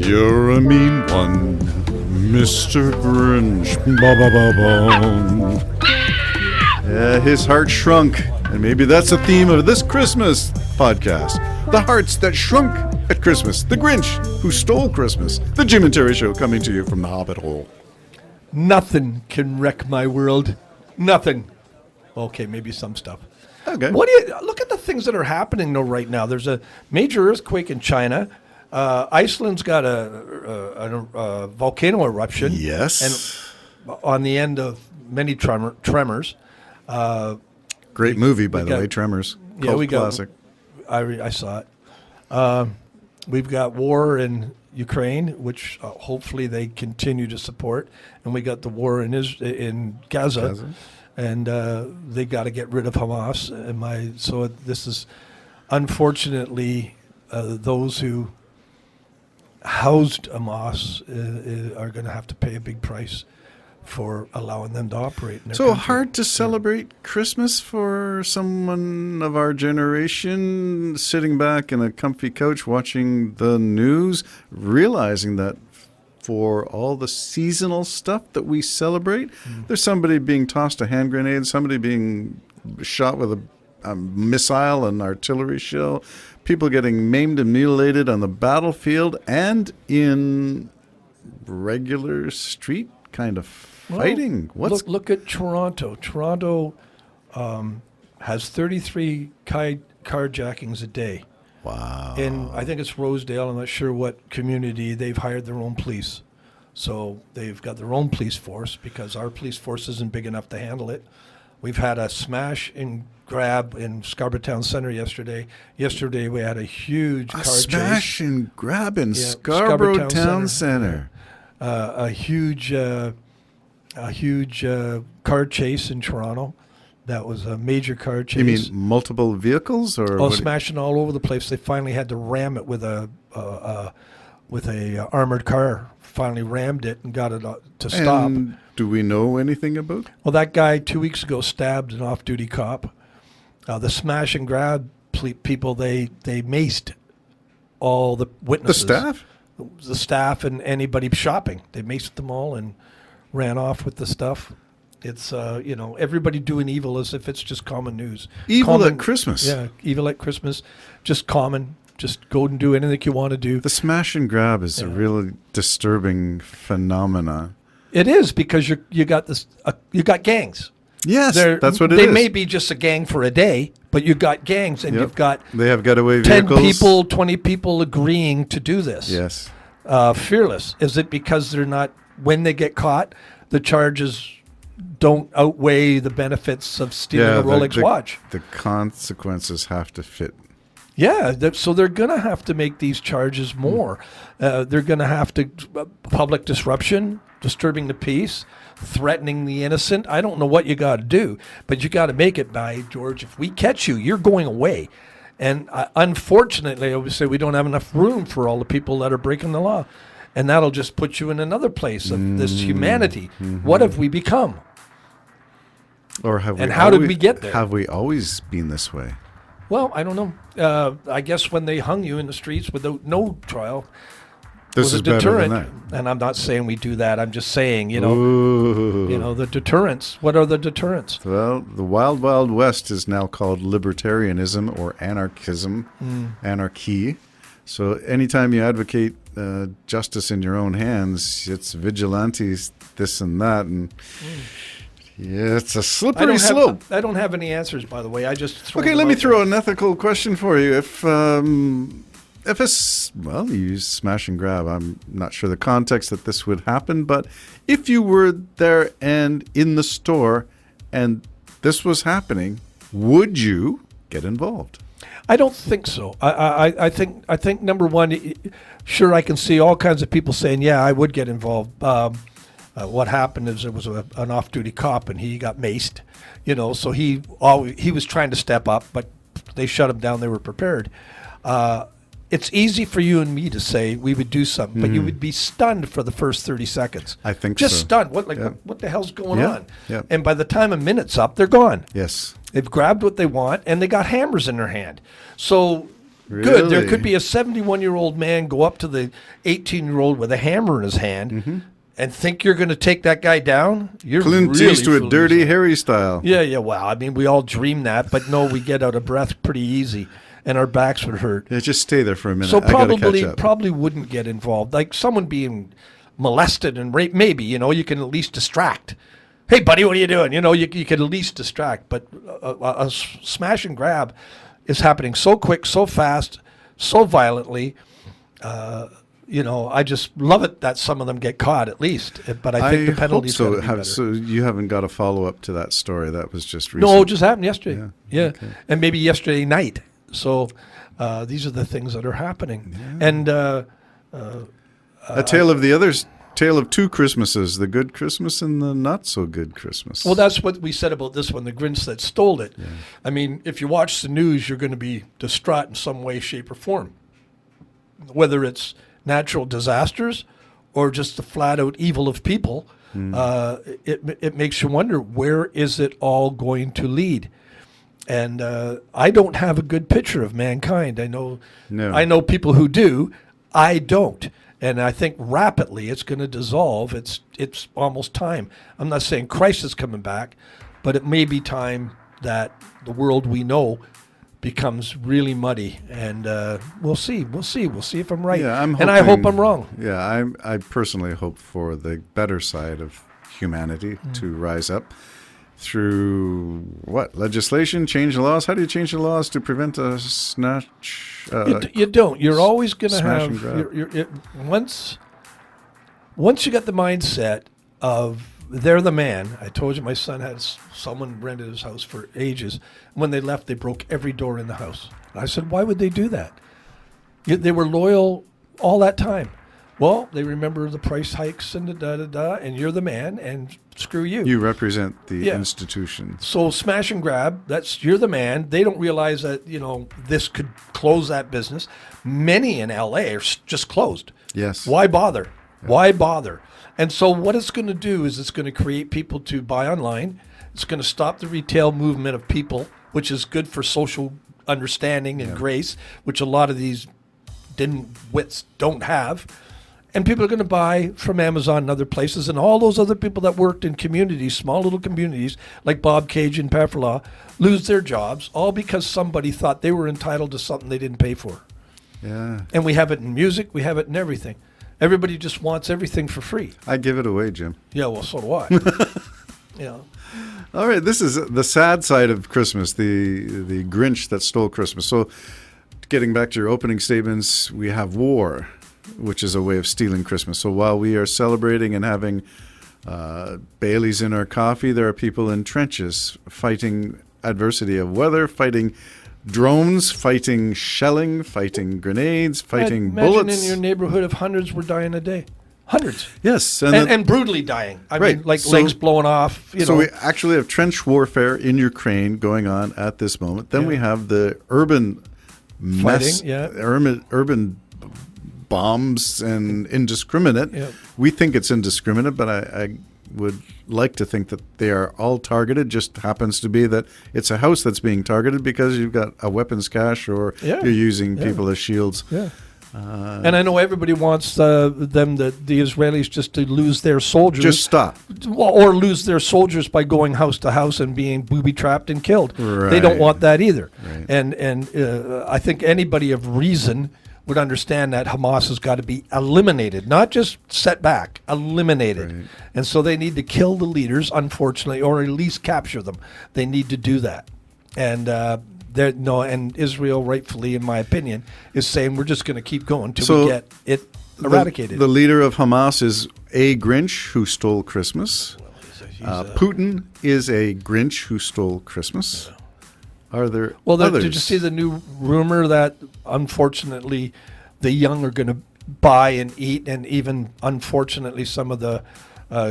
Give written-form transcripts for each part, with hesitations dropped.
You're a mean one, Mr. Grinch. Ba ba ba ba. His heart shrunk, and maybe that's the theme of this Christmas podcast. The hearts that shrunk at Christmas. The Grinch who stole Christmas. The Jim and Terry Show coming to you from the Hobbit Hole. Nothing can wreck my world. Nothing. Okay, maybe some stuff. Okay. What do you look at the things that are happening though right now? There's a major earthquake in China. Iceland's got a volcano eruption. Yes. And on the end of many tremors. Great movie, by the way, Tremors. Yeah, we got classic. I saw it. We've got war in Ukraine, which hopefully they continue to support, and we got the war in Gaza. And they got to get rid of Hamas. So this is, unfortunately, those who housed Hamas are going to have to pay a big price for allowing them to operate in their country. Hard to celebrate Christmas for someone of our generation, sitting back in a comfy couch watching the news, realizing that for all the seasonal stuff that we celebrate, there's somebody being tossed a hand grenade, somebody being shot with a missile and artillery shell, people getting maimed and mutilated on the battlefield and in regular street kind of fighting. Look at Toronto. Toronto has 33 carjackings a day. Wow. And I think it's Rosedale. I'm not sure what community. They've hired their own police. So they've got their own police force because our police force isn't big enough to handle it. We've had a smash and grab in Scarborough Town Center yesterday. Yesterday we had a huge car chase. Smash and grab in Scarborough Town Center. A huge car chase in Toronto. That was a major car chase. You mean multiple vehicles, or smashing all over the place? They finally had to ram it with a armored car. Finally rammed it and got it to stop. And do we know anything about? Well, that guy 2 weeks ago stabbed an off-duty cop. The smash and grab people, they maced all the witnesses. The staff and anybody shopping. They maced them all and ran off with the stuff. It's, everybody doing evil as if it's just common news. Evil at Christmas. Yeah, evil at Christmas. Just common. Just go and do anything you want to do. The smash and grab is a really disturbing phenomena. It is because you got gangs. Yes, that's what it is. They may be just a gang for a day, but you got gangs and you've got they have getaway 10 vehicles. 10 people, 20 people agreeing to do this. Yes. Fearless. Is it because they're not, when they get caught, the charges don't outweigh the benefits of stealing a Rolex watch? The consequences have to fit. Yeah, so they're going to have to make these charges more. They're going to have to public disruption, disturbing the peace, threatening the innocent. I don't know what you got to do, but you got to make it by, George, if we catch you, you're going away. And unfortunately, I would say we don't have enough room for all the people that are breaking the law. And that'll just put you in another place of this humanity. Mm-hmm. What have we become? Or how did we get there? Have we always been this way? Well, I don't know. I guess when they hung you in the streets without no trial, this was is a deterrent. Better than that. And I'm not saying we do that. I'm just saying, the deterrents. What are the deterrents? Well, the Wild Wild West is now called libertarianism or anarchism, anarchy. So anytime you advocate justice in your own hands, it's vigilantes, this and that, and yeah, it's a slippery slope. I don't have any answers, by the way. I just let me throw an ethical question for you. If it's, you use smash and grab, I'm not sure the context that this would happen, but if you were there and in the store and this was happening, would you get involved? I don't think so. I think number one, sure, I can see all kinds of people saying, yeah, I would get involved. What happened is there was an off-duty cop and he got maced, so he was trying to step up, but they shut him down. They were prepared. It's easy for you and me to say we would do something, but you would be stunned for the first 30 seconds. I think just so. Stunned. What the hell's going on? Yeah. And by the time a minute's up, they're gone. Yes. They've grabbed what they want and they got hammers in their hand. So Good. There Really? could be a 71-year-old man go up to the 18-year-old with a hammer in his hand and think you're going to take that guy down. You're Clint really Eastwood, fooling Dirty yourself. Harry style. Yeah. Well, I mean, we all dream that, but no, we get out of breath pretty easy, and our backs would hurt. Yeah, just stay there for a minute. So I gotta catch up. probably wouldn't get involved. Like someone being molested and raped, maybe, you can at least distract. Hey, buddy, what are you doing? You can at least distract. But a smash and grab is happening so quick, so fast, so violently. I just love it that some of them get caught at least. But I think the penalties hope gotta be better. So you haven't got a follow-up to that story. That was just recent. No, it just happened yesterday. Yeah. Okay. And maybe yesterday night. So these are the things that are happening. Yeah. And a tale of two Christmases, the good Christmas and the not so good Christmas. well, that's what we said about this one, the Grinch that stole it. Yeah. I mean, if you watch the news, you're going to be distraught in some way, shape, or form. Whether it's natural disasters or just the flat-out evil of people, it makes you wonder, where is it all going to lead? And I don't have a good picture of mankind. I know people who do. I don't. And I think rapidly it's going to dissolve. It's almost time. I'm not saying Christ is coming back, but it may be time that the world we know becomes really muddy. And we'll see. We'll see if I'm right. Yeah, and I hope I'm wrong. Yeah, I personally hope for the better side of humanity to rise up through what? Legislation, change the laws? How do you change the laws to prevent a snatch? You don't. You're always going to smash and have grab. once you got the mindset of they're the man. I told you my son had someone rented his house for ages. When they left, they broke every door in the house. I said, why would they do that? They were loyal all that time. Well, they remember the price hikes and the da-da-da, and you're the man, and screw you. You represent the institution. So smash and grab, you're the man. They don't realize that, this could close that business. Many in LA are just closed. Yes. Why bother? Yeah. Why bother? And so what it's going to do is it's going to create people to buy online. It's going to stop the retail movement of people, which is good for social understanding and grace, which a lot of these wits don't have. And people are going to buy from Amazon and other places, and all those other people that worked in communities, small little communities, like Bob Cage and Pafferlaw, lose their jobs, all because somebody thought they were entitled to something they didn't pay for. Yeah. And we have it in music, we have it in everything. Everybody just wants everything for free. I give it away, Jim. Yeah, well, so do I. Yeah. All right, this is the sad side of Christmas, the Grinch that stole Christmas. So getting back to your opening statements, we have war, which is a way of stealing Christmas. So while we are celebrating and having Baileys in our coffee, there are people in trenches fighting adversity of weather, fighting drones, fighting shelling, fighting grenades, fighting bullets. Imagine in your neighborhood if hundreds were dying a day. Hundreds. Yes. And brutally dying. I mean, like legs blowing off. So we actually have trench warfare in Ukraine going on at this moment. Then we have the urban fighting, urban bombs and indiscriminate. Yeah. We think it's indiscriminate, but I would like to think that they are all targeted. Just happens to be that it's a house that's being targeted because you've got a weapons cache or you're using people as shields. Yeah. And I know everybody wants the Israelis just to lose their soldiers. Just stop. Or lose their soldiers by going house to house and being booby-trapped and killed. Right. They don't want that either. Right. And I think anybody of reason would understand that Hamas has got to be eliminated, not just set back, eliminated. Right. And so they need to kill the leaders, unfortunately, or at least capture them. They need to do that. And and Israel, rightfully, in my opinion, is saying we're just going to keep going till we get it eradicated. The leader of Hamas is a Grinch who stole Christmas. Well, Putin is a Grinch who stole Christmas. Yeah. Are there others? Did you see the new rumor that, unfortunately, the young are going to buy and eat, and even, unfortunately, some of the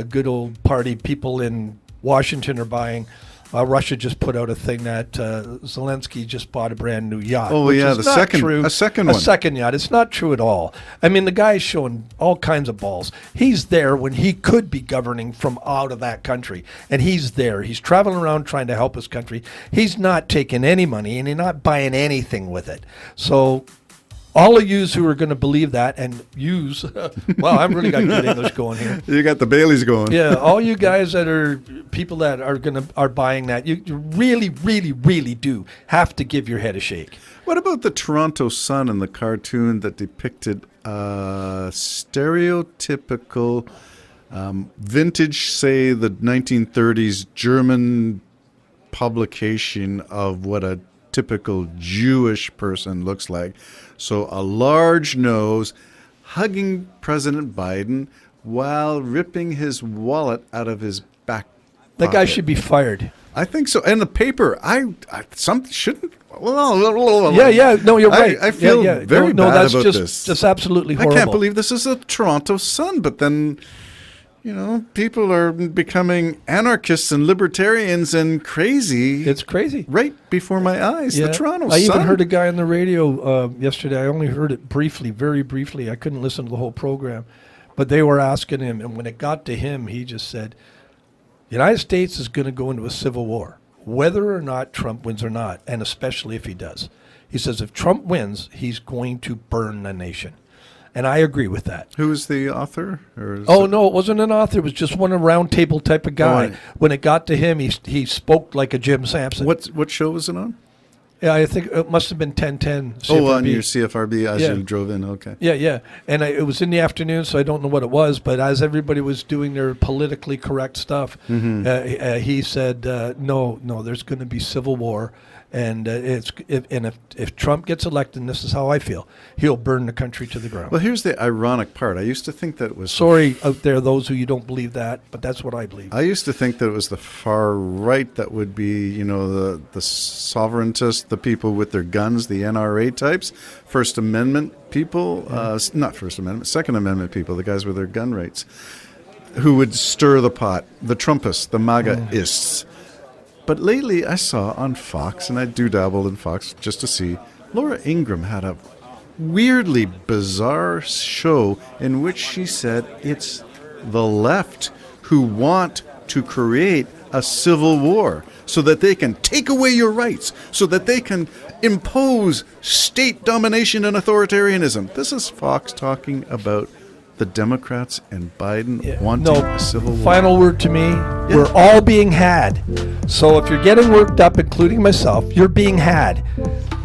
good old party people in Washington are buying Russia just put out a thing that Zelensky just bought a brand new yacht. Oh, which yeah, is the not second- true. a second A one. second yacht. It's not true at all. I mean, the guy's showing all kinds of balls. He's there when he could be governing from out of that country, and he's there. He's traveling around trying to help his country. He's not taking any money, and he's not buying anything with it. So all of yous who are going to believe that and use, well, I've really got good English going here. You got the Baileys going. Yeah, all you guys that are people that are buying that, you really, really, really do have to give your head a shake. What about the Toronto Sun and the cartoon that depicted a stereotypical vintage, say, the 1930s German publication of what a typical Jewish person looks like? So a large nose, hugging President Biden while ripping his wallet out of his back That guy pocket. should be fired. I think so. And the paper, some shouldn't. Yeah. No, you're right. I feel very no, bad that's about just, this. Just absolutely I horrible. can't believe this is a Toronto Sun, but then, people are becoming anarchists and libertarians and crazy. It's crazy. Right before my eyes. Yeah. The Toronto I Sun. even heard a guy on the radio yesterday. I only heard it briefly, very briefly. I couldn't listen to the whole program. But they were asking him, and when it got to him, he just said, the United States is going to go into a civil war, whether or not Trump wins or not, and especially if he does. He says if Trump wins, he's going to burn the nation. And I agree with that. Who is the author? No, it wasn't an author. It was just one a round table type of guy. right. When it got to him, he spoke like a Jim Sampson. What show was it on? Yeah, I think it must have been 1010. Oh, on your CFRB as Yeah. you drove in. Okay. Yeah. And it was in the afternoon, so I don't know what it was. But as everybody was doing their politically correct stuff, he said, no, there's going to be civil war. And if Trump gets elected, and this is how I feel, he'll burn the country to the ground. Well, here's the ironic part. I used to think that it was... Sorry out there, those who you don't believe that, but that's what I believe. I used to think that it was the far right that would be, the sovereigntists, the people with their guns, the NRA types, First Amendment people, not First Amendment, Second Amendment people, the guys with their gun rights, who would stir the pot, the Trumpists, the MAGA-ists. But lately I saw on Fox, and I do dabble in Fox just to see, Laura Ingraham had a weirdly bizarre show in which she said it's the left who want to create a civil war so that they can take away your rights, so that they can impose state domination and authoritarianism. This is Fox talking about the Democrats and Biden wanting a civil war. Final word to me, we're all being had. So if you're getting worked up, including myself, you're being had.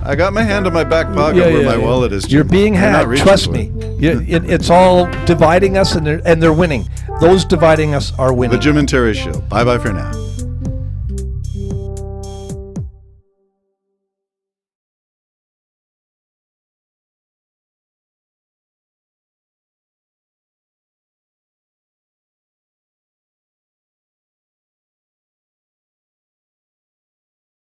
I got my hand on my back pocket where my wallet is. You're being You're not had. reaching Trust for me. it. It's all dividing us, and they're winning. Those dividing us are winning. The Jim and Terry Show. Bye-bye for now.